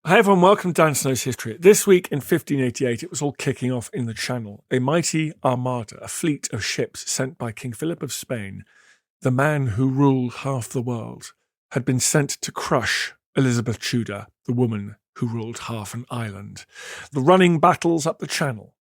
Hi everyone, welcome to Dan Snow's History. This week in 1588, it was all kicking off in the Channel. A mighty armada, a fleet of ships sent by King Philip of Spain, the man who ruled half the world, had been sent to crush Elizabeth Tudor, the woman who ruled half an island. The running battles up the Channel,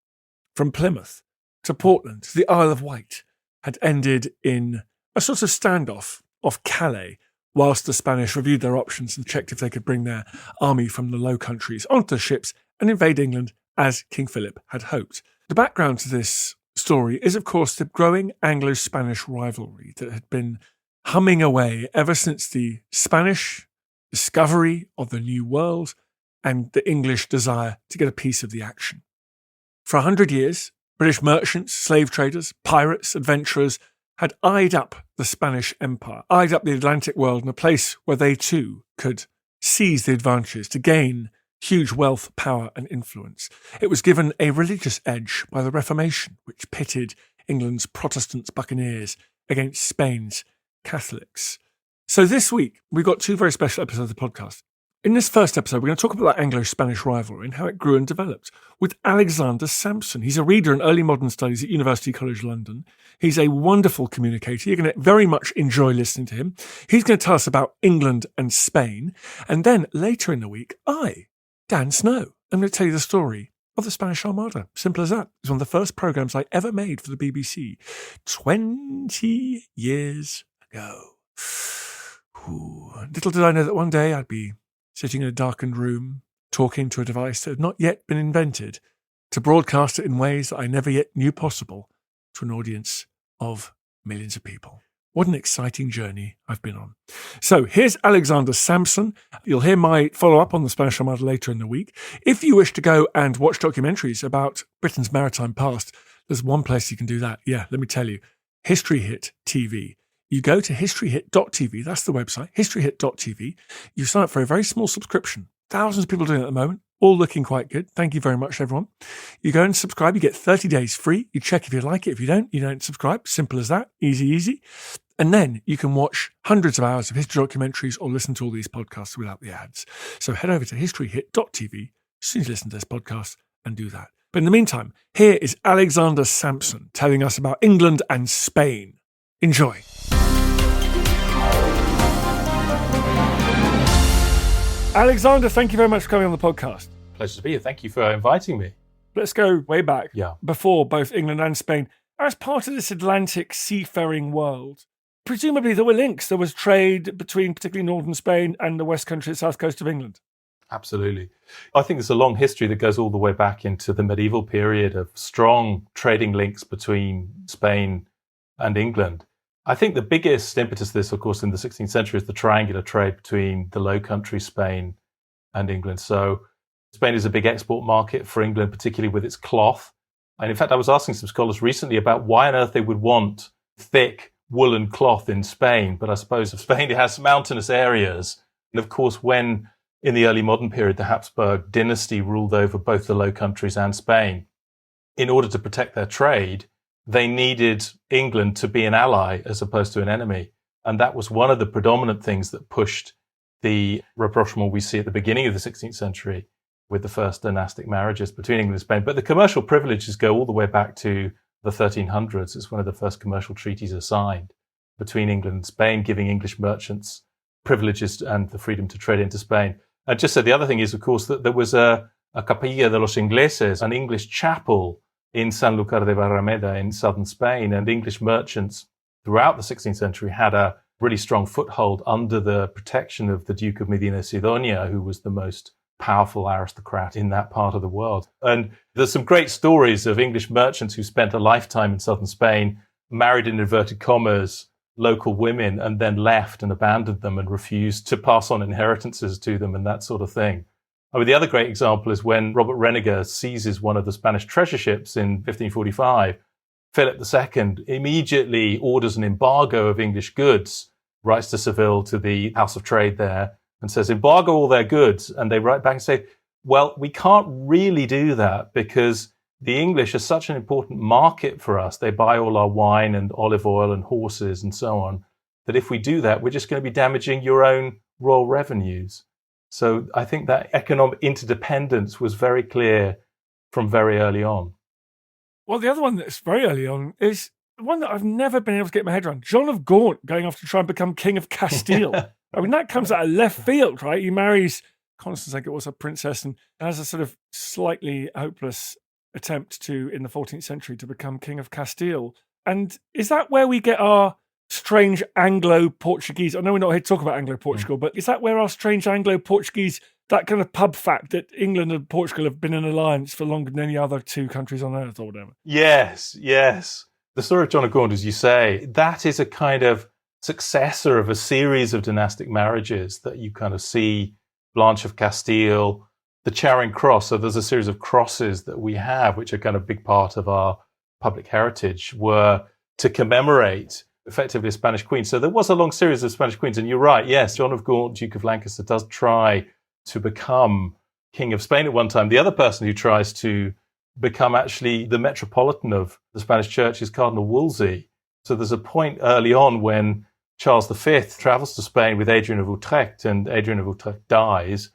from Plymouth to Portland to the Isle of Wight, had ended in a sort of standoff off Calais, whilst the Spanish reviewed their options and checked if they could bring their army from the Low Countries onto the ships and invade England as King Philip had hoped. The background to this story is, of course, the growing Anglo-Spanish rivalry that had been humming away ever since the Spanish discovery of the New World and the English desire to get a piece of the action. For 100 years, British merchants, slave traders, pirates, adventurers had eyed up the Spanish Empire, eyed up the Atlantic world in a place where they too could seize the advantages to gain huge wealth, power and influence. It was given a religious edge by the Reformation, which pitted England's Protestant buccaneers against Spain's Catholics. So this week, we've got two very special episodes of the podcast. In this first episode, we're going to talk about that Anglo-Spanish rivalry and how it grew and developed with Alexander Sampson. He's a reader in early modern studies at University College London. He's a wonderful communicator. You're going to very much enjoy listening to him. He's going to tell us about England and Spain. And then later in the week, Dan Snow, I'm going to tell you the story of the Spanish Armada. Simple as that. It was one of the first programmes I ever made for the BBC 20 years ago. Little did I know that one day I'd be sitting in a darkened room, talking to a device that had not yet been invented to broadcast it in ways that I never yet knew possible to an audience of millions of people. What an exciting journey I've been on. So here's Alexander Sampson. You'll hear my follow-up on the Spanish Armada later in the week. If you wish to go and watch documentaries about Britain's maritime past, there's one place you can do that. Yeah, let me tell you, History Hit TV. You go to historyhit.tv, that's the website, historyhit.tv. You sign up for a very small subscription. Thousands of people doing it at the moment, all looking quite good. Thank you very much, everyone. You go and subscribe, you get 30 days free. You check if you like it. If you don't subscribe. Simple as that. Easy. And then you can watch hundreds of hours of history documentaries or listen to all these podcasts without the ads. So head over to historyhit.tv as soon as you listen to this podcast and do that. But in the meantime, here is Alexander Sampson telling us about England and Spain. Enjoy. Alexander, thank you very much for coming on the podcast. Pleasure to be here. Thank you for inviting me. Let's go way back. Yeah. Before both England and Spain. As part of this Atlantic seafaring world, presumably there were links. There was trade between particularly northern Spain and the west country, the south coast of England. Absolutely. I think there's a long history that goes all the way back into the medieval period of strong trading links between Spain and England. I think the biggest impetus to this, of course, in the 16th century is the triangular trade between the Low Countries, Spain and England. So Spain is a big export market for England, particularly with its cloth. And in fact, I was asking some scholars recently about why on earth they would want thick woolen cloth in Spain. But I suppose of Spain, it has mountainous areas. And of course, when in the early modern period, the Habsburg dynasty ruled over both the Low Countries and Spain, in order to protect their trade, they needed England to be an ally as opposed to an enemy. And that was one of the predominant things that pushed the rapprochement we see at the beginning of the 16th century with the first dynastic marriages between England and Spain. But the commercial privileges go all the way back to the 1300s. It's one of the first commercial treaties signed between England and Spain, giving English merchants privileges and the freedom to trade into Spain. And just so the other thing is, of course, that there was a Capilla de los Ingleses, an English chapel in Sanlúcar de Barrameda in southern Spain, and English merchants throughout the 16th century had a really strong foothold under the protection of the Duke of Medina Sidonia, who was the most powerful aristocrat in that part of the world. And there's some great stories of English merchants who spent a lifetime in southern Spain, married in inverted commas local women, and then left and abandoned them and refused to pass on inheritances to them and that sort of thing. I mean, the other great example is when Robert Renegar seizes one of the Spanish treasure ships in 1545, Philip II immediately orders an embargo of English goods, writes to Seville, to the House of Trade there, and says, embargo all their goods. And they write back and say, well, we can't really do that because the English are such an important market for us. They buy all our wine and olive oil and horses and so on, that if we do that, we're just going to be damaging your own royal revenues. So I think that economic interdependence was very clear from very early on. Well, the other one that's very early on is the one that I've never been able to get my head around. John of Gaunt going off to try and become King of Castile. I mean, that comes out of left field, right? He marries Constance, I think it was, a princess, and has a sort of slightly hopeless attempt to, in the 14th century, to become King of Castile. And is that where we get our strange Anglo-Portuguese? I know we're not here to talk about Anglo-Portugal, but is that where our strange Anglo-Portuguese, that kind of pub fact that England and Portugal have been in alliance for longer than any other two countries on earth or whatever? Yes. The story of John of Gaunt, as you say, that is a kind of successor of a series of dynastic marriages that you kind of see. Blanche of Castile, the Charing Cross. So there's a series of crosses that we have, which are kind of a big part of our public heritage, were to commemorate effectively a Spanish queen. So there was a long series of Spanish queens. And you're right, yes, John of Gaunt, Duke of Lancaster, does try to become King of Spain at one time. The other person who tries to become actually the metropolitan of the Spanish church is Cardinal Wolsey. So there's a point early on when Charles V travels to Spain with Adrian of Utrecht, and Adrian of Utrecht dies,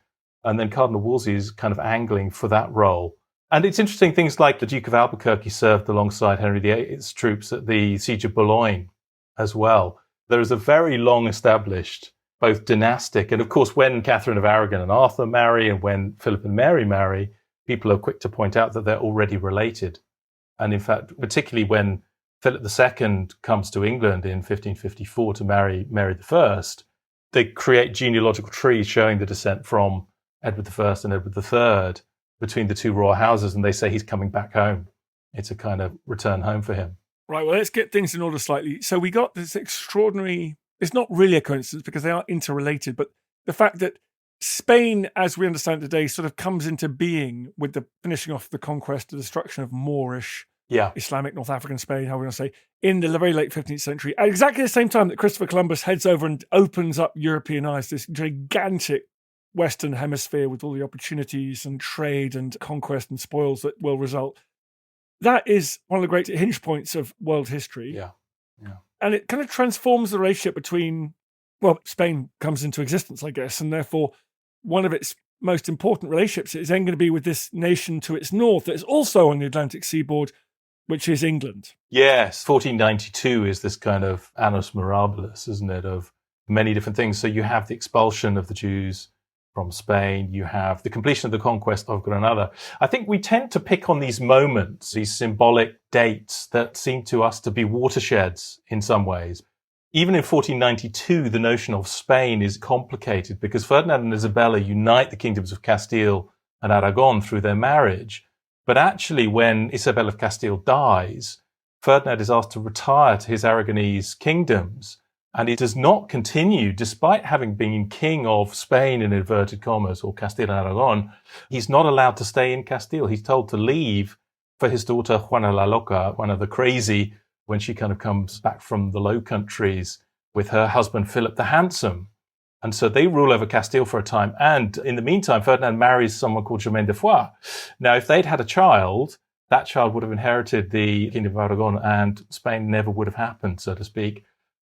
and then Cardinal Wolsey is kind of angling for that role. And it's interesting, things like the Duke of Albuquerque served alongside Henry VIII's troops at the Siege of Boulogne as well. There is a very long established, both dynastic, and of course when Catherine of Aragon and Arthur marry, and when Philip and Mary marry, people are quick to point out that they're already related. And in fact, particularly when Philip II comes to England in 1554 to marry Mary I, they create genealogical trees showing the descent from Edward I and Edward III between the two royal houses, and they say he's coming back home. It's a kind of return home for him. Right, well, let's get things in order slightly. So we got this extraordinary, it's not really a coincidence because they are interrelated, but the fact that Spain, as we understand today, sort of comes into being with the finishing off the conquest, the destruction of Moorish, Islamic North African Spain, how we want to say, in the very late 15th century, at exactly the same time that Christopher Columbus heads over and opens up European eyes, this gigantic Western hemisphere with all the opportunities and trade and conquest and spoils that will result. That is one of the great hinge points of world history. Yeah. And it kind of transforms the relationship between, well, Spain comes into existence, I guess, and therefore one of its most important relationships is then going to be with this nation to its north that is also on the Atlantic seaboard, which is England. Yes, 1492 is this kind of annus mirabilis, isn't it, of many different things. So you have the expulsion of the Jews from Spain, you have the completion of the conquest of Granada. I think we tend to pick on these moments, these symbolic dates that seem to us to be watersheds in some ways. Even in 1492, the notion of Spain is complicated because Ferdinand and Isabella unite the kingdoms of Castile and Aragon through their marriage. But actually, when Isabella of Castile dies, Ferdinand is asked to retire to his Aragonese kingdoms, and he does not continue, despite having been king of Spain in inverted commas, or Castile and Aragon. He's not allowed to stay in Castile. He's told to leave for his daughter Juana la Loca, Juana the Crazy, when she kind of comes back from the Low Countries with her husband Philip the Handsome. And so they rule over Castile for a time. And in the meantime, Ferdinand marries someone called Germaine de Foix. Now, if they'd had a child, that child would have inherited the Kingdom of Aragon and Spain never would have happened, so to speak.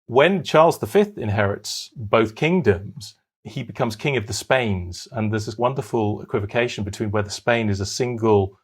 When Charles V inherits both kingdoms, he becomes king of the Spains. And there's this wonderful equivocation between whether Spain is a single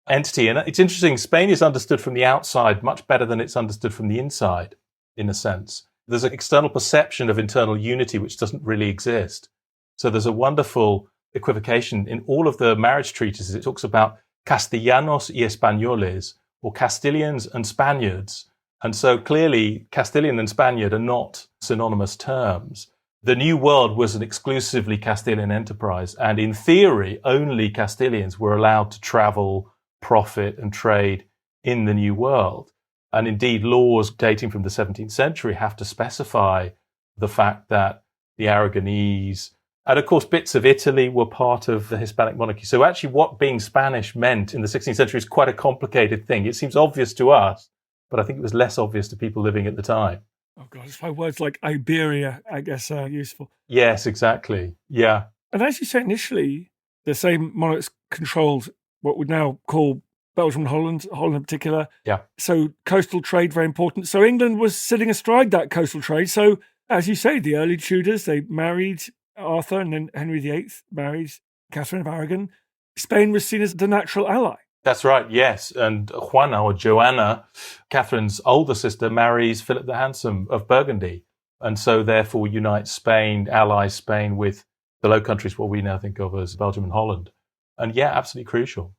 entity. And it's interesting, Spain is understood from the outside much better than it's understood from the inside, in a sense. There's an external perception of internal unity which doesn't really exist. So there's a wonderful equivocation in all of the marriage treatises. It talks about Castellanos y Españoles, or Castilians and Spaniards. And so clearly Castilian and Spaniard are not synonymous terms. The New World was an exclusively Castilian enterprise, and in theory, only Castilians were allowed to travel, profit, and trade in the New World. And indeed, laws dating from the 17th century have to specify the fact that the Aragonese, and of course bits of Italy, were part of the Hispanic monarchy. So actually what being Spanish meant in the 16th century is quite a complicated thing. It seems obvious to us, but I think it was less obvious to people living at the time. Oh God, that's why words like Iberia, I guess, are useful. Yes, exactly. Yeah. And as you said initially, the same monarchs controlled what we'd now call Belgium and Holland in particular. Yeah. So coastal trade, very important. So England was sitting astride that coastal trade. So as you say, the early Tudors, they married Arthur and then Henry VIII marries Catherine of Aragon, Spain was seen as the natural ally. That's right, yes. And Juana or Joanna, Catherine's older sister, marries Philip the Handsome of Burgundy. And so therefore unites Spain, allies Spain with the Low Countries, what we now think of as Belgium and Holland. And yeah, absolutely crucial.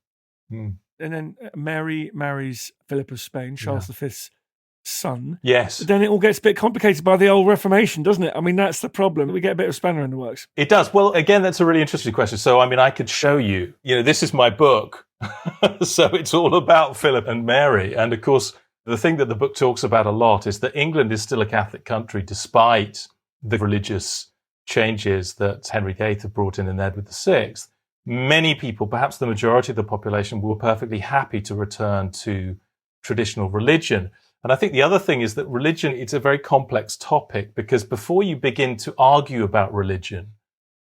And then Mary marries Philip of Spain, Charles V's son. Yes. But then it all gets a bit complicated by the old Reformation, doesn't it? I mean, that's the problem. We get a bit of spanner in the works. It does. Well, again, that's a really interesting question. So, I mean, I could show you, this is my book. So it's all about Philip and Mary. And of course, the thing that the book talks about a lot is that England is still a Catholic country, despite the religious changes that Henry VIII had brought in and Edward VI. Many people, perhaps the majority of the population, were perfectly happy to return to traditional religion. And I think the other thing is that religion, it's a very complex topic, because before you begin to argue about religion,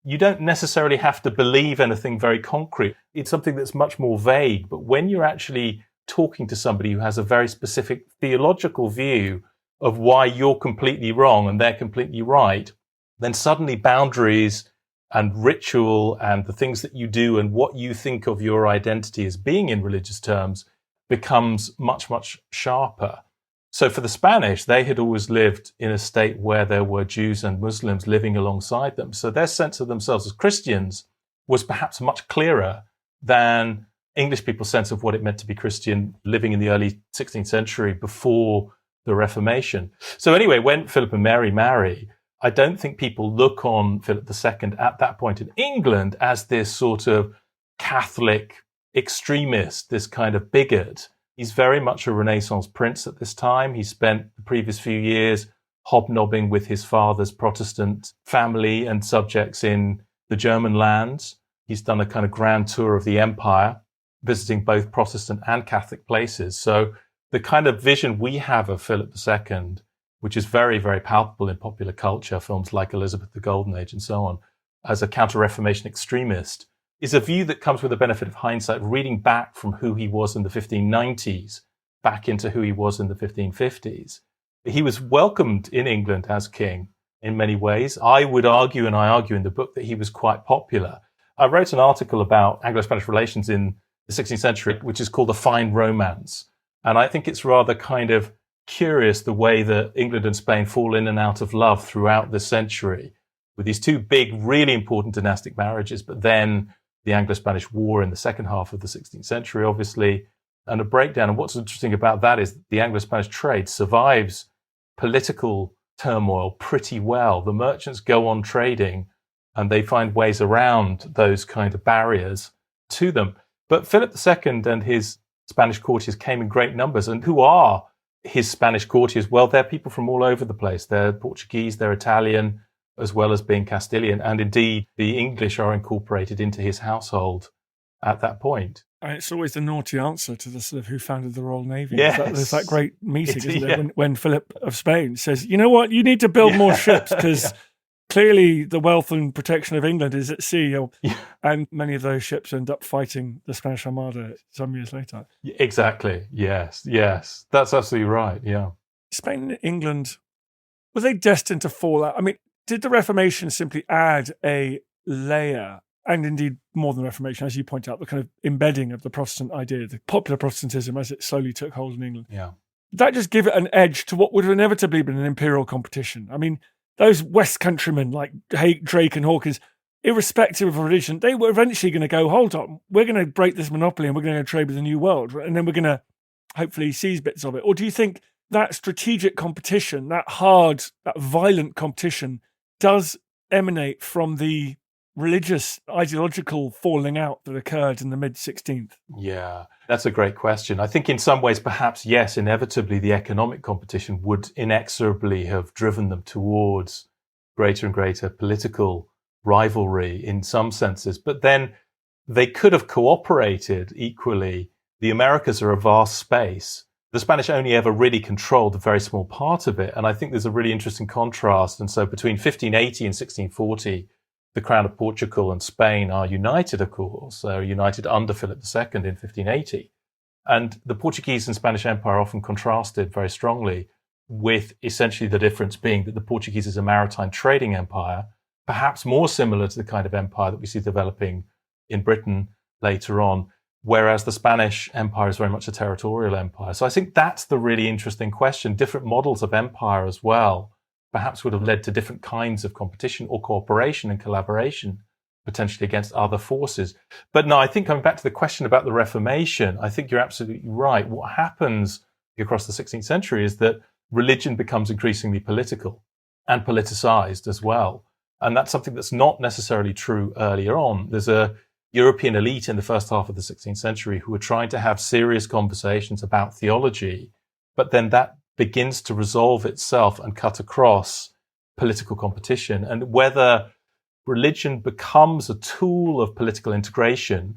you don't necessarily have to believe anything very concrete. It's something that's much more vague. But when you're actually talking to somebody who has a very specific theological view of why you're completely wrong and they're completely right, then suddenly boundaries and ritual and the things that you do and what you think of your identity as being in religious terms becomes much, much sharper. So for the Spanish, they had always lived in a state where there were Jews and Muslims living alongside them. So their sense of themselves as Christians was perhaps much clearer than English people's sense of what it meant to be Christian living in the early 16th century before the Reformation. So anyway, when Philip and Mary marry, I don't think people look on Philip II at that point in England as this sort of Catholic extremist, this kind of bigot. He's very much a Renaissance prince at this time. He spent the previous few years hobnobbing with his father's Protestant family and subjects in the German lands. He's done a kind of grand tour of the empire, visiting both Protestant and Catholic places. So the kind of vision we have of Philip II, which is very, very palpable in popular culture, films like Elizabeth the Golden Age and so on, as a counter-Reformation extremist, is a view that comes with the benefit of hindsight, reading back from who he was in the 1590s, back into who he was in the 1550s. He was welcomed in England as king in many ways. I would argue, and I argue in the book, that he was quite popular. I wrote an article about Anglo-Spanish relations in the 16th century, which is called A Fine Romance. And I think it's rather kind of curious the way that England and Spain fall in and out of love throughout the century, with these two big, really important dynastic marriages, but then the Anglo-Spanish War in the second half of the 16th century, obviously, and a breakdown. And what's interesting about that is the Anglo-Spanish trade survives political turmoil pretty well. The merchants go on trading and they find ways around those kind of barriers to them. But Philip II and his Spanish courtiers came in great numbers. And who are his Spanish courtiers? Well, they're people from all over the place. They're Portuguese, they're Italian, as well as being Castilian. And indeed, the English are incorporated into his household at that point. And it's always the naughty answer to the sort of who founded the Royal Navy. Yes. There's that great meeting, isn't there, when Philip of Spain says, you know what, you need to build more ships because clearly the wealth and protection of England is at sea. And many of those ships end up fighting the Spanish Armada some years later. Exactly. Yes. That's absolutely right. Yeah. Spain and England, were they destined to fall out? I mean, did the Reformation simply add a layer, and indeed more than the Reformation, as you point out, the kind of embedding of the Protestant idea, the popular Protestantism as it slowly took hold in England? Yeah. Did that just give it an edge to what would have inevitably been an imperial competition? I mean, those West Countrymen like Drake and Hawkins, irrespective of religion, they were eventually going to go, hold on, we're going to break this monopoly and we're going to trade with the New World, and then we're going to hopefully seize bits of it. Or do you think that strategic competition, that hard, that violent competition, does emanate from the religious, ideological falling out that occurred in the mid-16th? Yeah, that's a great question. I think in some ways, perhaps, yes, inevitably the economic competition would inexorably have driven them towards greater and greater political rivalry in some senses. But then they could have cooperated equally. The Americas are a vast space. The Spanish only ever really controlled a very small part of it. And I think there's a really interesting contrast. And so between 1580 and 1640, the Crown of Portugal and Spain are united, of course. They're united under Philip II in 1580. And the Portuguese and Spanish Empire are often contrasted very strongly, with essentially the difference being that the Portuguese is a maritime trading empire perhaps more similar to the kind of empire that we see developing in Britain later on, whereas the Spanish Empire is very much a territorial empire. So I think that's the really interesting question. Different models of empire as well perhaps would have led to different kinds of competition or cooperation and collaboration, potentially against other forces. But no, I think coming back to the question about the Reformation, I think you're absolutely right. What happens across the 16th century is that religion becomes increasingly political and politicized as well. And that's something that's not necessarily true earlier on. There's a European elite in the first half of the 16th century who are trying to have serious conversations about theology, but then that begins to resolve itself and cut across political competition. And whether religion becomes a tool of political integration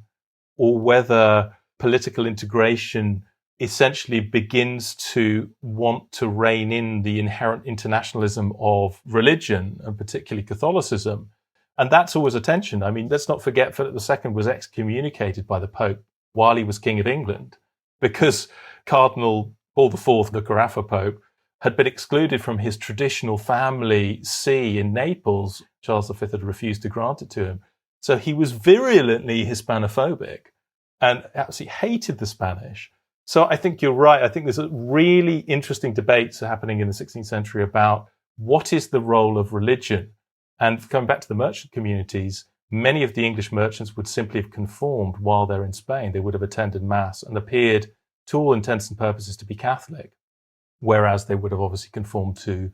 or whether political integration essentially begins to want to rein in the inherent internationalism of religion, and particularly Catholicism. And that's always a tension. I mean, let's not forget Philip II was excommunicated by the Pope while he was King of England because Cardinal Paul IV, the Carafa Pope, had been excluded from his traditional family see in Naples. Charles V had refused to grant it to him. So he was virulently Hispanophobic and absolutely hated the Spanish. So I think you're right. I think there's a really interesting debates happening in the 16th century about what is the role of religion. And coming back to the merchant communities, many of the English merchants would simply have conformed while they're in Spain. They would have attended Mass and appeared, to all intents and purposes, to be Catholic, whereas they would have obviously conformed to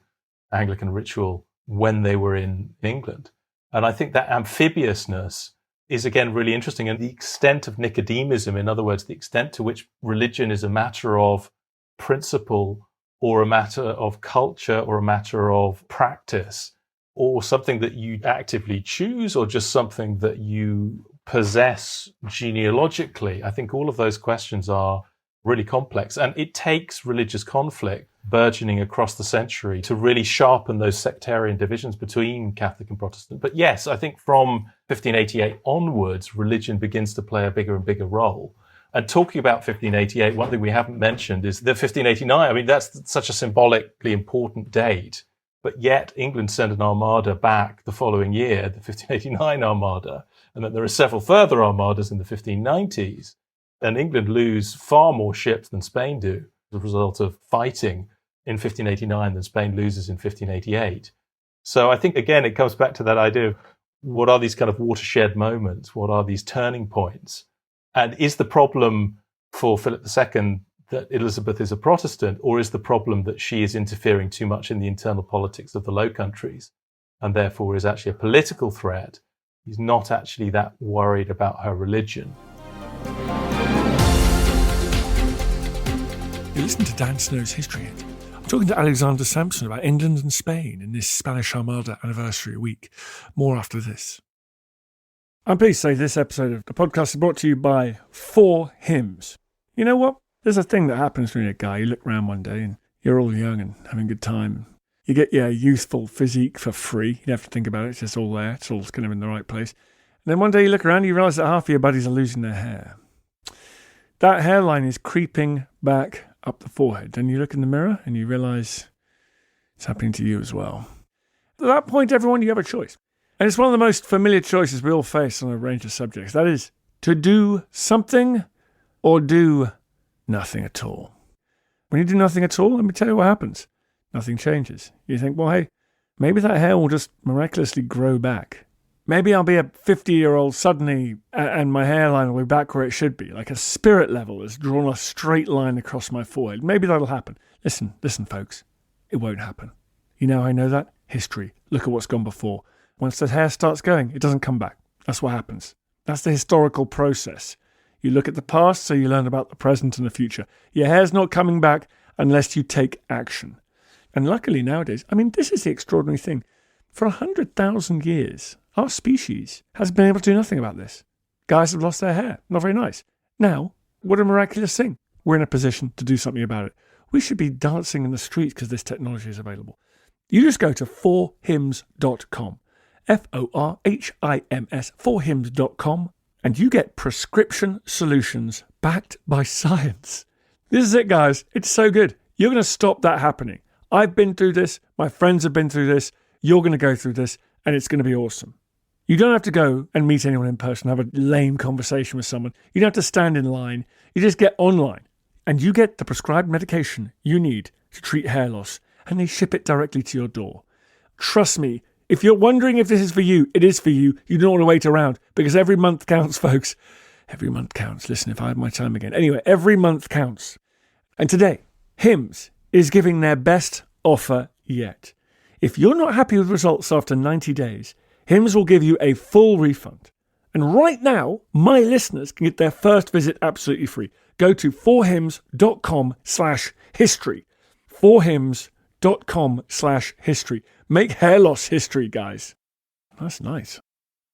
Anglican ritual when they were in England. And I think that amphibiousness is, again, really interesting. And the extent of Nicodemism, in other words, the extent to which religion is a matter of principle or a matter of culture or a matter of practice, or something that you actively choose, or just something that you possess genealogically. I think all of those questions are really complex. And it takes religious conflict burgeoning across the century to really sharpen those sectarian divisions between Catholic and Protestant. But yes, I think from 1588 onwards, religion begins to play a bigger and bigger role. And talking about 1588, one thing we haven't mentioned is that 1589, I mean, that's such a symbolically important date. But yet England sent an armada back the following year, the 1589 armada, and then there are several further armadas in the 1590s. And England lose far more ships than Spain do as a result of fighting in 1589 than Spain loses in 1588. So I think, again, it comes back to that idea of what are these kind of watershed moments? What are these turning points? And is the problem for Philip II that Elizabeth is a Protestant, or is the problem that she is interfering too much in the internal politics of the Low Countries and therefore is actually a political threat? He's not actually that worried about her religion. You listen to Dan Snow's History Hit. I'm talking to Alexander Sampson about England and Spain in this Spanish Armada anniversary week. More after this. I'm pleased to say this episode of the podcast is brought to you by 4 Hymns. You know what? There's a thing that happens when you're a guy. You look around one day and you're all young and having a good time. You get your youthful physique for free. You don't have to think about it. It's just all there. It's all kind of in the right place. And then one day you look around and you realise that half of your buddies are losing their hair. That hairline is creeping back up the forehead. Then you look in the mirror and you realise it's happening to you as well. At that point, everyone, you have a choice. And it's one of the most familiar choices we all face on a range of subjects. That is to do something or do nothing at all. When you do nothing at all, let me tell you what happens. Nothing changes. You think, well, hey, maybe that hair will just miraculously grow back. Maybe I'll be a 50-year-old suddenly and my hairline will be back where it should be. Like a spirit level has drawn a straight line across my forehead. Maybe that'll happen. Listen, folks. It won't happen. You know how I know that? History. Look at what's gone before. Once the hair starts going, it doesn't come back. That's what happens. That's the historical process. You look at the past, so you learn about the present and the future. Your hair's not coming back unless you take action. And luckily nowadays, I mean, this is the extraordinary thing. For 100,000 years, our species has been able to do nothing about this. Guys have lost their hair. Not very nice. Now, what a miraculous thing. We're in a position to do something about it. We should be dancing in the streets because this technology is available. You just go to 4hims.com. FORHIMS, 4hims.com. And you get prescription solutions backed by science. This is it, guys. It's so good. You're going to stop that happening. I've been through this. My friends have been through this. You're going to go through this. and it's going to be awesome. You don't have to go and meet anyone in person, have a lame conversation with someone. You don't have to stand in line. You just get online and you get the prescribed medication you need to treat hair loss, and they ship it directly to your door. Trust me, if you're wondering if this is for you, it is for you. You don't want to wait around, because every month counts, folks. Every month counts. Listen, if I had my time again. Anyway, every month counts. And today, Hims is giving their best offer yet. If you're not happy with results after 90 days, Hims will give you a full refund. And right now, my listeners can get their first visit absolutely free. Go to forhims.com/history. forhims.com/history. Make hair loss history, guys. That's nice.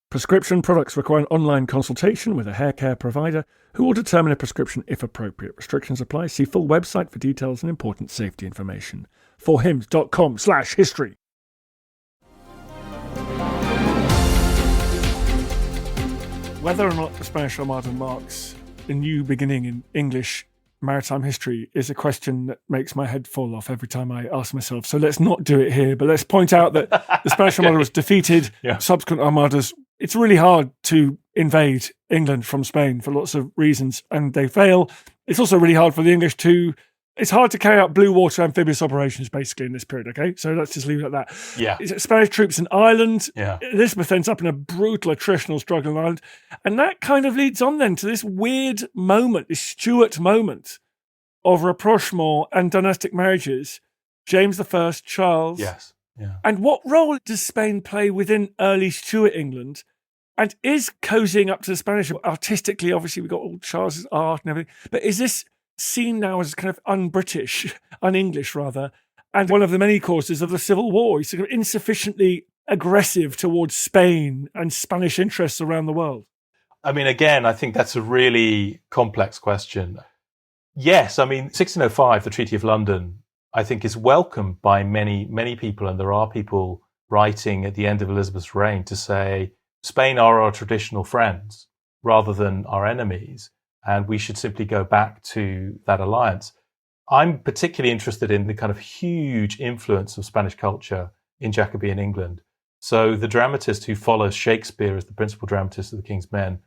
Prescription products require an online consultation with a hair care provider who will determine a prescription if appropriate. Restrictions apply. See full website for details and important safety information. forhims.com/history. Whether or not the Spanish Armada marks a new beginning in English maritime history is a question that makes my head fall off every time I ask myself. So let's not do it here, but let's point out that the Spanish Armada was defeated. Subsequent armadas, it's really hard to invade England from Spain for lots of reasons, and they fail. It's also really hard for the English it's hard to carry out blue water amphibious operations, basically, in this period, okay? So let's just leave it at that. Yeah. Spanish troops in Ireland. Yeah. Elizabeth ends up in a brutal attritional struggle in Ireland. And that kind of leads on then to this weird moment, this Stuart moment of rapprochement and dynastic marriages. James I, Charles. Yes. Yeah. And what role does Spain play within early Stuart England? And is cozying up to the Spanish artistically? Obviously, we've got all Charles's art and everything. But is this seen now as kind of un-British, un-English rather, and one of the many causes of the Civil War? He's sort of insufficiently aggressive towards Spain and Spanish interests around the world. I mean, again, I think that's a really complex question. Yes, I mean, 1605, the Treaty of London, I think is welcomed by many, many people, and there are people writing at the end of Elizabeth's reign to say Spain are our traditional friends rather than our enemies, and we should simply go back to that alliance. I'm particularly interested in the kind of huge influence of Spanish culture in Jacobean England. So the dramatist who follows Shakespeare as the principal dramatist of the King's Men,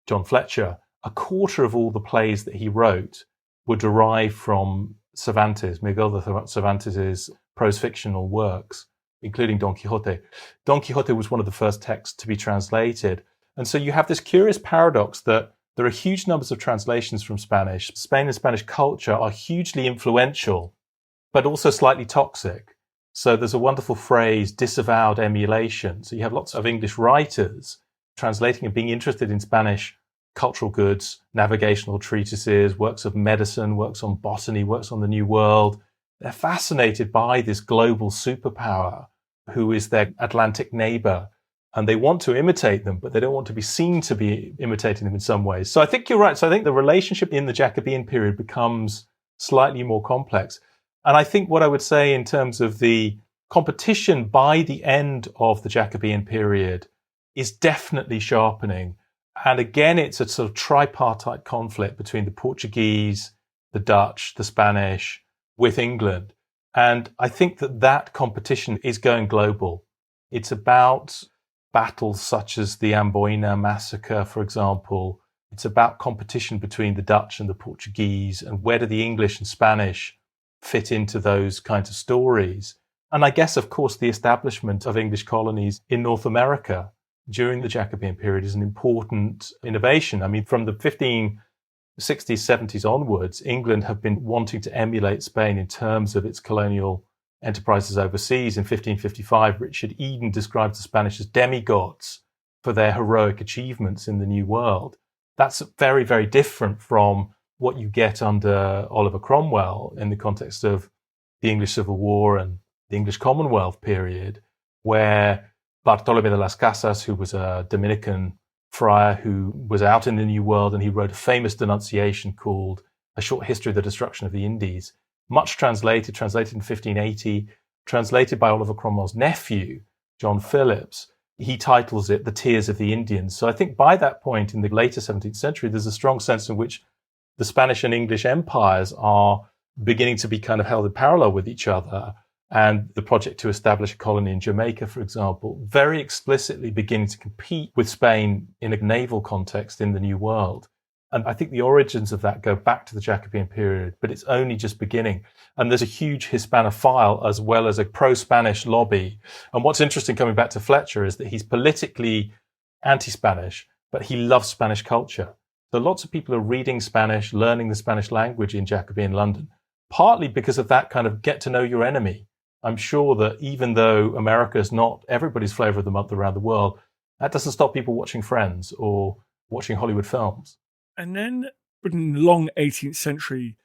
John Fletcher, a quarter of all the plays that he wrote were derived from Cervantes, Miguel de Cervantes' prose fictional works, including Don Quixote. Don Quixote was one of the first texts to be translated. And so you have this curious paradox that there are huge numbers of translations from Spanish. Spain and Spanish culture are hugely influential, but also slightly toxic. So there's a wonderful phrase, disavowed emulation. So you have lots of English writers translating and being interested in Spanish cultural goods, navigational treatises, works of medicine, works on botany, works on the New World. They're fascinated by this global superpower who is their Atlantic neighbor. And they want to imitate them, but they don't want to be seen to be imitating them in some ways. So I think you're right. So I think the relationship in the Jacobean period becomes slightly more complex. And I think what I would say in terms of the competition by the end of the Jacobean period is definitely sharpening. And again, it's a sort of tripartite conflict between the Portuguese, the Dutch, the Spanish, with England. And I think that competition is going global. It's about battles such as the Amboina massacre, for example. It's about competition between the Dutch and the Portuguese, and where do the English and Spanish fit into those kinds of stories. And I guess, of course, the establishment of English colonies in North America during the Jacobean period is an important innovation. I mean, from the 1560s, 70s onwards, England have been wanting to emulate Spain in terms of its colonial enterprises overseas. In 1555, Richard Eden describes the Spanish as demigods for their heroic achievements in the New World. That's very, very different from what you get under Oliver Cromwell in the context of the English Civil War and the English Commonwealth period, where Bartolomé de las Casas, who was a Dominican friar who was out in the New World, and he wrote a famous denunciation called A Short History of the Destruction of the Indies, much translated in 1580, translated by Oliver Cromwell's nephew, John Phillips. He titles it The Tears of the Indians. So I think by that point in the later 17th century, there's a strong sense in which the Spanish and English empires are beginning to be kind of held in parallel with each other. and the project to establish a colony in Jamaica, for example, very explicitly beginning to compete with Spain in a naval context in the New World. And I think the origins of that go back to the Jacobean period, but it's only just beginning. And there's a huge Hispanophile as well as a pro-Spanish lobby. And what's interesting coming back to Fletcher is that he's politically anti-Spanish, but he loves Spanish culture. So lots of people are reading Spanish, learning the Spanish language in Jacobean London, partly because of that kind of get to know your enemy. I'm sure that even though America is not everybody's flavor of the month around the world, that doesn't stop people watching Friends or watching Hollywood films. And then Britain, long 18th century,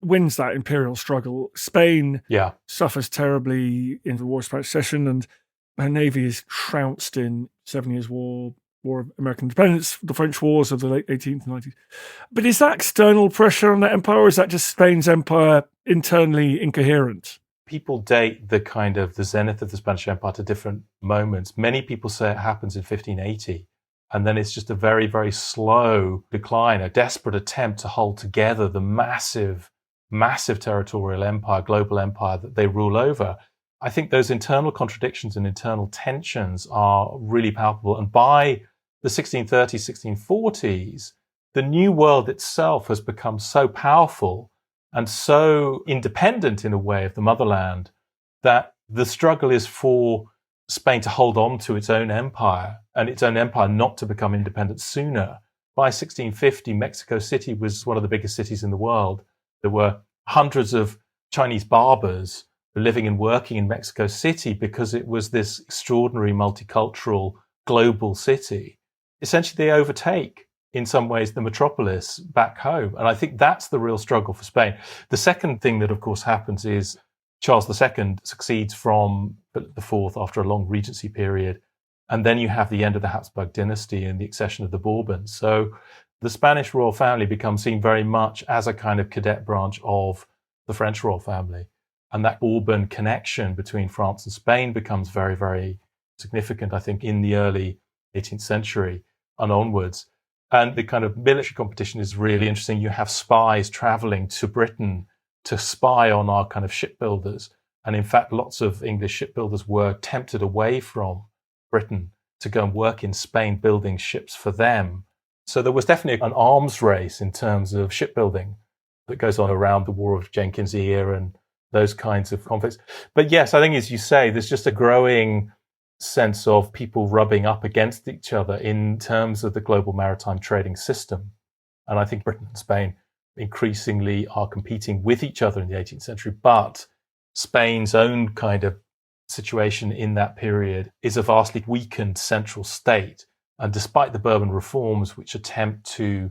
wins that imperial struggle. Spain suffers terribly in the War of Spanish Succession, and her navy is trounced in 7 Years' War, War of American Independence, the French Wars of the late 18th and 19th. But is that external pressure on that empire, or is that just Spain's empire internally incoherent? People date the zenith of the Spanish Empire to different moments. Many people say it happens in 1580. And then it's just a very, very slow decline, a desperate attempt to hold together the massive, massive territorial empire, global empire that they rule over. I think those internal contradictions and internal tensions are really palpable. And by the 1630s, 1640s, the New World itself has become so powerful and so independent in a way of the motherland that the struggle is for Spain to hold on to its own empire and its own empire not to become independent sooner. By 1650, Mexico City was one of the biggest cities in the world. There were hundreds of Chinese barbers living and working in Mexico City because it was this extraordinary multicultural global city. Essentially, they overtake, in some ways, the metropolis back home. And I think that's the real struggle for Spain. The second thing that, of course, happens is Charles II succeeds from Philip IV after a long regency period. And then you have the end of the Habsburg dynasty and the accession of the Bourbons. So the Spanish royal family becomes seen very much as a kind of cadet branch of the French royal family. And that Bourbon connection between France and Spain becomes very, very significant, I think, in the early 18th century and onwards. And the kind of military competition is really interesting. You have spies traveling to Britain to spy on our kind of shipbuilders. And in fact, lots of English shipbuilders were tempted away from Britain to go and work in Spain, building ships for them. So there was definitely an arms race in terms of shipbuilding that goes on around the War of Jenkins' Ear and those kinds of conflicts. But yes, I think, as you say, there's just a growing sense of people rubbing up against each other in terms of the global maritime trading system. And I think Britain and Spain increasingly are competing with each other in the 18th century, but Spain's own kind of situation in that period is a vastly weakened central state. And despite the Bourbon reforms, which attempt to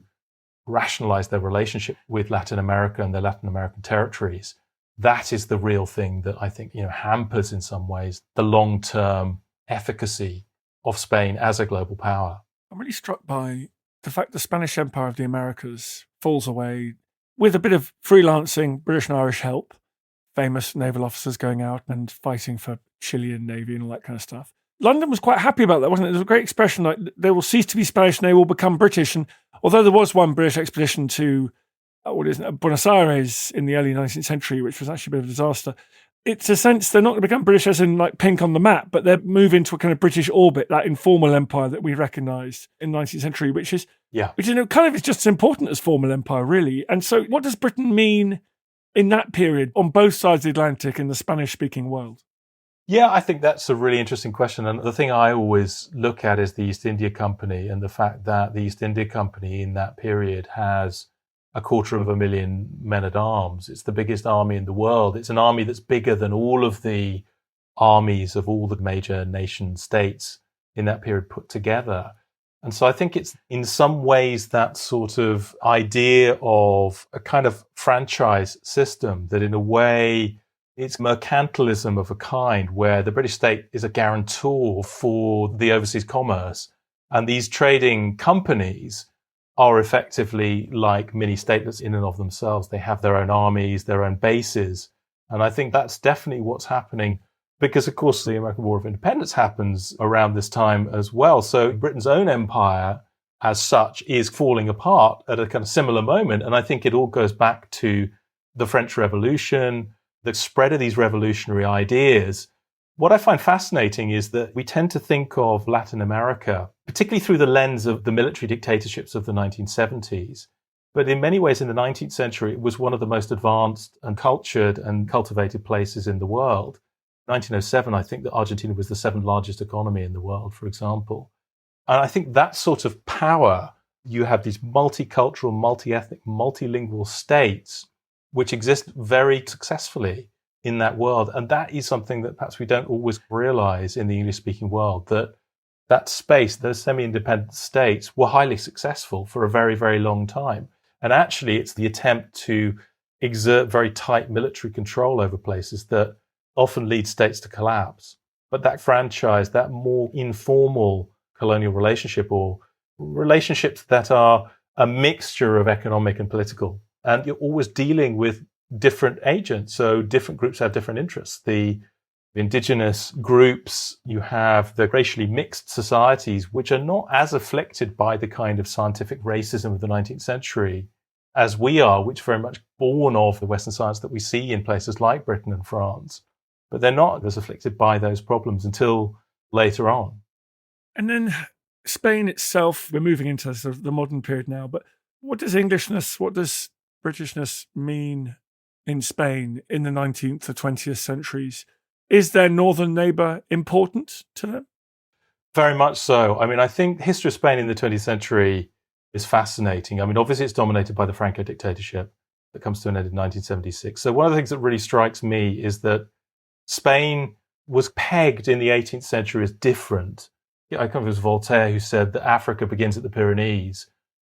rationalize their relationship with Latin America and their Latin American territories, that is the real thing that I think, hampers in some ways the long-term efficacy of Spain as a global power. I'm really struck by the fact the Spanish Empire of the Americas falls away with a bit of freelancing British and Irish help, famous naval officers going out and fighting for Chilean Navy and all that kind of stuff. London was quite happy about that, wasn't it? There was a great expression like, they will cease to be Spanish and they will become British. And although there was one British expedition to Buenos Aires in the early 19th century, which was actually a bit of a disaster, it's a sense they're not going to become British as in like pink on the map, but they move into a kind of British orbit, that informal empire that we recognised in the 19th century, which is kind of is just as important as formal empire, really. And so what does Britain mean in that period on both sides of the Atlantic in the Spanish-speaking world? Yeah, I think that's a really interesting question. And the thing I always look at is the East India Company and the fact that the East India Company in that period has 250,000 men-at-arms. It's the biggest army in the world. It's an army that's bigger than all of the armies of all the major nation states in that period put together. And so I think it's in some ways that sort of idea of a kind of franchise system that in a way it's mercantilism of a kind where the British state is a guarantor for the overseas commerce. And these trading companies are effectively like mini statelets in and of themselves. They have their own armies, their own bases. And I think that's definitely what's happening because, of course, the American War of Independence happens around this time as well. So Britain's own empire as such is falling apart at a kind of similar moment. And I think it all goes back to the French Revolution, the spread of these revolutionary ideas. What I find fascinating is that we tend to think of Latin America, particularly through the lens of the military dictatorships of the 1970s. But in many ways, in the 19th century, it was one of the most advanced and cultured and cultivated places in the world. 1907, I think that Argentina was the seventh largest economy in the world, for example. And I think that sort of power, you have these multicultural, multi-ethnic, multilingual states, which exist very successfully in that world. And that is something that perhaps we don't always realize in the English-speaking world, that space, those semi-independent states were highly successful for a very, very long time. And actually, it's the attempt to exert very tight military control over places that often lead states to collapse. But that franchise, that more informal colonial relationship, or relationships that are a mixture of economic and political, and you're always dealing with different agents. So different groups have different interests. The indigenous groups, you have the racially mixed societies, which are not as afflicted by the kind of scientific racism of the 19th century as we are, which are very much born of the Western science that we see in places like Britain and France. But they're not as afflicted by those problems until later on. And then Spain itself, we're moving into sort of the modern period now, but what does Englishness, what does Britishness mean in Spain in the 19th or 20th centuries? Is their northern neighbour important to them? Very much so. I mean, I think the history of Spain in the 20th century is fascinating. I mean, obviously it's dominated by the Franco dictatorship that comes to an end in 1976. So one of the things that really strikes me is that Spain was pegged in the 18th century as different. I think it was Voltaire who said that Africa begins at the Pyrenees.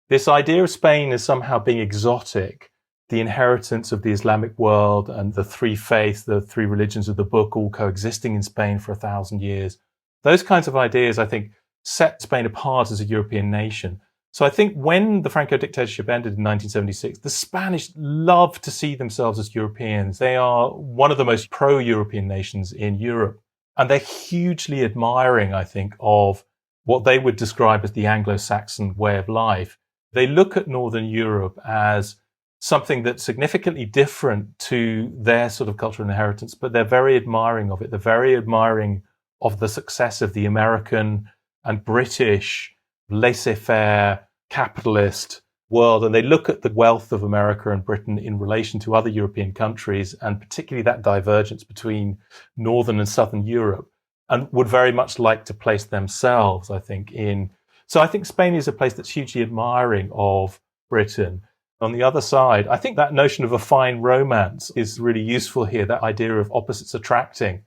This idea of Spain as somehow being exotic, the inheritance of the Islamic world and the three faiths, the three religions of the book all coexisting in Spain for 1,000 years. Those kinds of ideas, I think, set Spain apart as a European nation. So I think when the Franco dictatorship ended in 1976, the Spanish love to see themselves as Europeans. They are one of the most pro-European nations in Europe. And they're hugely admiring, I think, of what they would describe as the Anglo-Saxon way of life. They look at Northern Europe as something that's significantly different to their sort of cultural inheritance, but they're very admiring of it. They're very admiring of the success of the American and British laissez-faire capitalist world. And they look at the wealth of America and Britain in relation to other European countries, and particularly that divergence between Northern and Southern Europe, and would very much like to place themselves, I think, in. So I think Spain is a place that's hugely admiring of Britain. On the other side, I think that notion of a fine romance is really useful here, that idea of opposites attracting.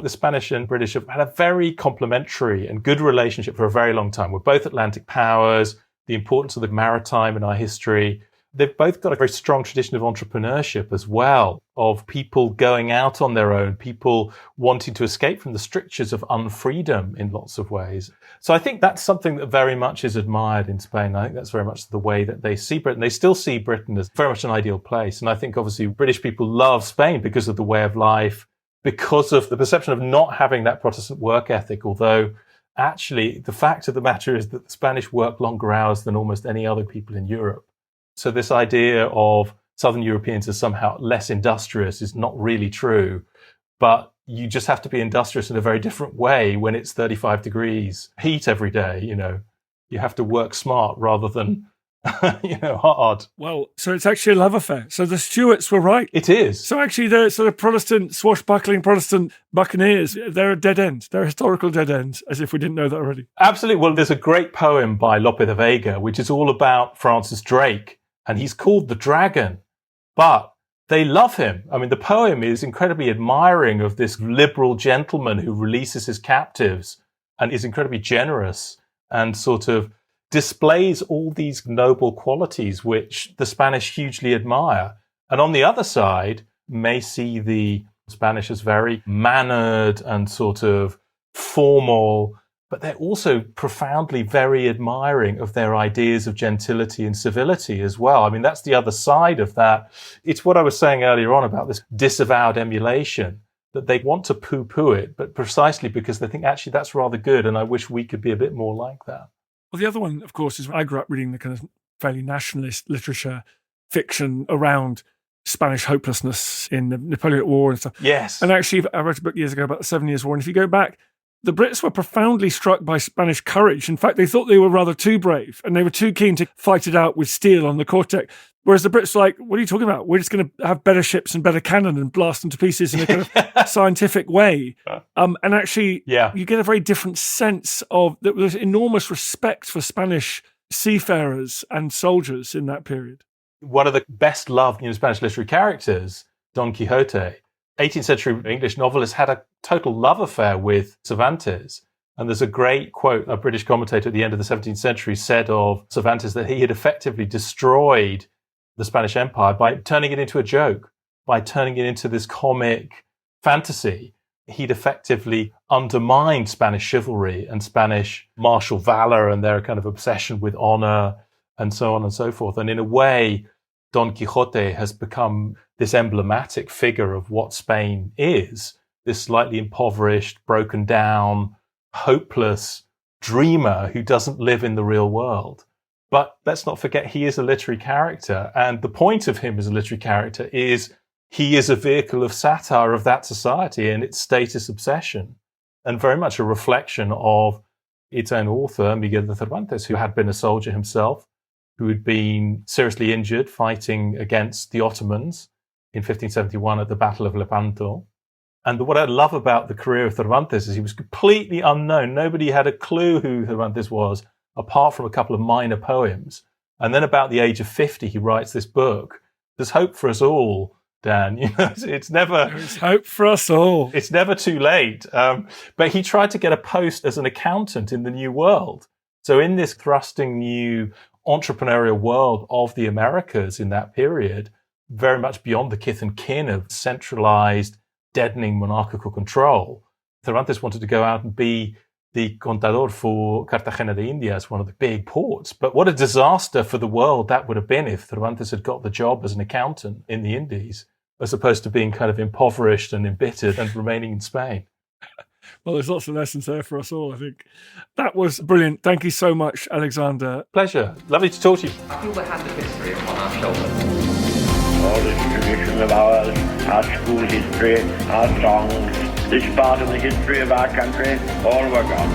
The Spanish and British have had a very complementary and good relationship for a very long time. We're both Atlantic powers, the importance of the maritime in our history. They've both got a very strong tradition of entrepreneurship as well, of people going out on their own, people wanting to escape from the strictures of unfreedom in lots of ways. So I think that's something that very much is admired in Spain. I think that's very much the way that they see Britain. They still see Britain as very much an ideal place. And I think obviously British people love Spain because of the way of life, because of the perception of not having that Protestant work ethic, although actually the fact of the matter is that the Spanish work longer hours than almost any other people in Europe. So this idea of Southern Europeans as somehow less industrious is not really true, but you just have to be industrious in a very different way when it's 35 degrees heat every day. You have to work smart rather than hard. Well, so it's actually a love affair. So the Stuarts were right. It is. So actually the sort of Protestant, swashbuckling Protestant buccaneers, they're a dead end. They're a historical dead ends, as if we didn't know that already. Absolutely. Well, there's a great poem by Lope de Vega, which is all about Francis Drake, and he's called the Dragon, but they love him. I mean, the poem is incredibly admiring of this liberal gentleman who releases his captives and is incredibly generous and sort of displays all these noble qualities which the Spanish hugely admire. And on the other side, may see the Spanish as very mannered and sort of formal, but they're also profoundly very admiring of their ideas of gentility and civility as well. I mean, that's the other side of that. It's what I was saying earlier on about this disavowed emulation, that they want to poo-poo it, but precisely because they think actually that's rather good and I wish we could be a bit more like that. Well, the other one, of course, is I grew up reading the kind of fairly nationalist literature, fiction around Spanish hopelessness in the Napoleonic War and stuff. Yes. And actually, I wrote a book years ago about the 7 Years' War. And if you go back, the Brits were profoundly struck by Spanish courage. In fact, they thought they were rather too brave and they were too keen to fight it out with steel on the quarter deck. Whereas the Brits were like, what are you talking about? We're just going to have better ships and better cannon and blast them to pieces in a kind of scientific way. And actually, you get a very different sense of that. There's enormous respect for Spanish seafarers and soldiers in that period. One of the best loved Spanish literary characters, Don Quixote, 18th century English novelist, had a total love affair with Cervantes. And there's a great quote, a British commentator at the end of the 17th century said of Cervantes that he had effectively destroyed the Spanish Empire by turning it into a joke, by turning it into this comic fantasy. He'd effectively undermined Spanish chivalry and Spanish martial valor and their kind of obsession with honor and so on and so forth. And in a way, Don Quixote has become this emblematic figure of what Spain is, this slightly impoverished, broken down, hopeless dreamer who doesn't live in the real world. But let's not forget, he is a literary character. And the point of him as a literary character is he is a vehicle of satire of that society and its status obsession, and very much a reflection of its own author, Miguel de Cervantes, who had been a soldier himself, who had been seriously injured fighting against the Ottomans in 1571 at the Battle of Lepanto. And what I love about the career of Cervantes is he was completely unknown. Nobody had a clue who Cervantes was, apart from a couple of minor poems. And then about the age of 50, he writes this book. There's hope for us all, Dan. There's hope for us all. It's never too late. But he tried to get a post as an accountant in the New World. So in this thrusting new entrepreneurial world of the Americas in that period, very much beyond the kith and kin of centralized, deadening monarchical control, Cervantes wanted to go out and be the contador for Cartagena de Indias, one of the big ports. But what a disaster for the world that would have been if Cervantes had got the job as an accountant in the Indies, as opposed to being kind of impoverished and embittered and remaining in Spain. Well, there's lots of lessons there for us all, I think. That was brilliant. Thank you so much, Alexander. Pleasure. Lovely to talk to you. I feel the hand of history upon our shoulders. All this tradition of ours, our school history, our songs, this part of the history of our country, all were gone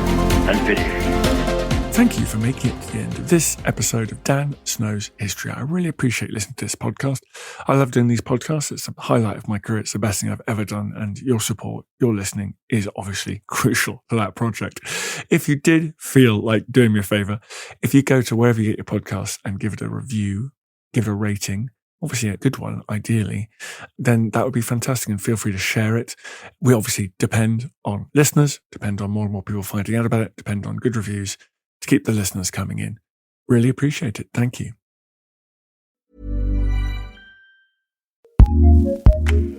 and finished. Thank you for making it to the end of this episode of Dan Snow's History. I really appreciate listening to this podcast. I love doing these podcasts. It's a highlight of my career. It's the best thing I've ever done. And your support, your listening is obviously crucial to that project. If you did feel like doing me a favor, if you go to wherever you get your podcasts and give it a review, give it a rating, obviously a good one, ideally, then that would be fantastic, and feel free to share it. We obviously depend on listeners, depend on more and more people finding out about it, depend on good reviews to keep the listeners coming in. Really appreciate it. Thank you.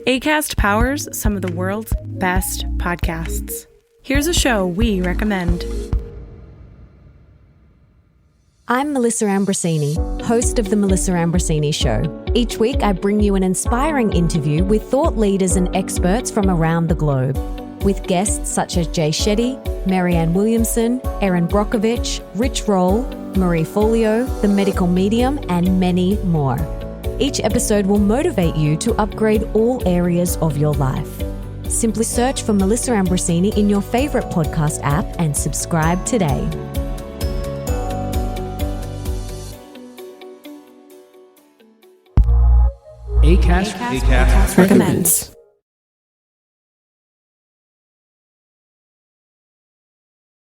Acast powers some of the world's best podcasts. Here's a show we recommend. I'm Melissa Ambrosini, host of The Melissa Ambrosini Show. Each week, I bring you an inspiring interview with thought leaders and experts from around the globe, with guests such as Jay Shetty, Marianne Williamson, Erin Brockovich, Rich Roll, Marie Folio, The Medical Medium, and many more. Each episode will motivate you to upgrade all areas of your life. Simply search for Melissa Ambrosini in your favorite podcast app and subscribe today. Acast recommends.